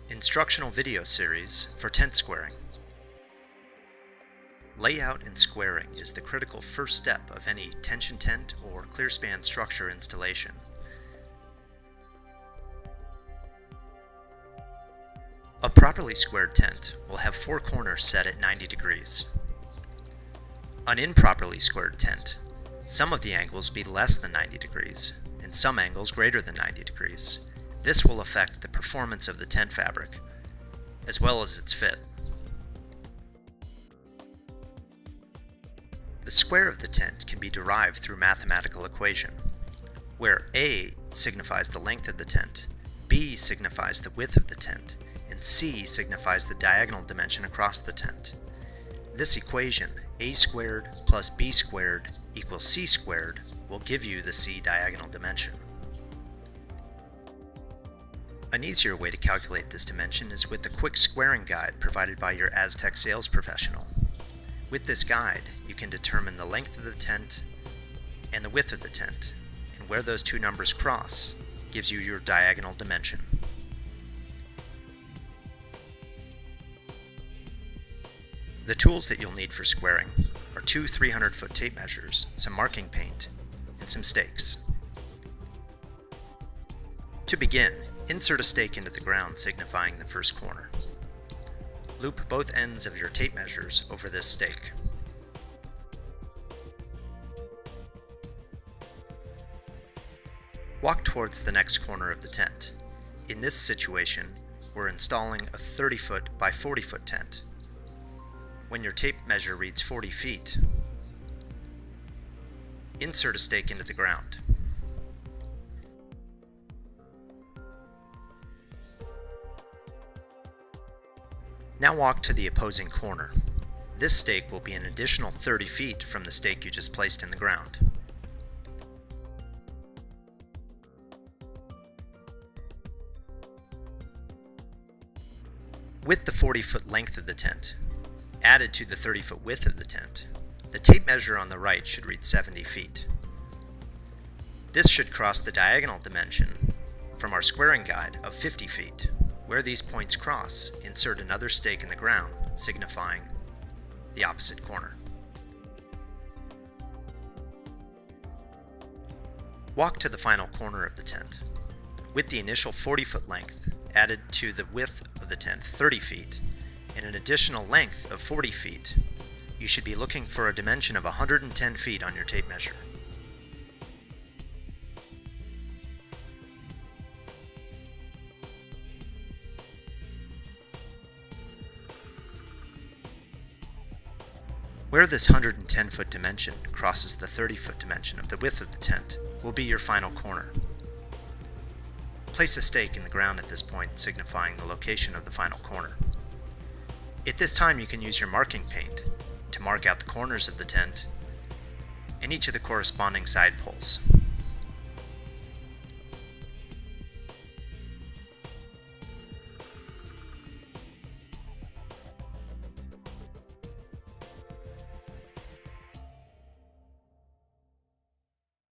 Instructional video series for tent squaring. Layout and squaring is the critical first step of any tension tent or clear span structure installation. A properly squared tent will have four corners set at 90 degrees. An improperly squared tent, some of the angles be less than 90 degrees, and some angles greater than 90 degrees. This will affect the performance of the tent fabric, as well as its fit. The square of the tent can be derived through mathematical equation, where A signifies the length of the tent, B signifies the width of the tent, and C signifies the diagonal dimension across the tent. This equation, A squared plus B squared equals C squared, will give you the C diagonal dimension. An easier way to calculate this dimension is with the quick squaring guide provided by your Aztec sales professional. With this guide, you can determine the length of the tent and the width of the tent, and where those two numbers cross gives you your diagonal dimension. The tools that you'll need for squaring are two 300-foot tape measures, some marking paint, and some stakes. To begin, insert a stake into the ground signifying the first corner. Loop both ends of your tape measures over this stake. Walk towards the next corner of the tent. In this situation, we're installing a 30-foot by 40-foot tent. When your tape measure reads 40 feet, insert a stake into the ground. Now walk to the opposing corner. This stake will be an additional 30 feet from the stake you just placed in the ground. With the 40-foot length of the tent added to the 30-foot width of the tent, the tape measure on the right should read 70 feet. This should cross the diagonal dimension from our squaring guide of 50 feet. Where these points cross, insert another stake in the ground, signifying the opposite corner. Walk to the final corner of the tent. With the initial 40-foot length added to the width of the tent 30 feet, and an additional length of 40 feet, you should be looking for a dimension of 110 feet on your tape measure. Where this 110-foot dimension crosses the 30-foot dimension of the width of the tent will be your final corner. Place a stake in the ground at this point, signifying the location of the final corner. At this time, you can use your marking paint to mark out the corners of the tent and each of the corresponding side poles.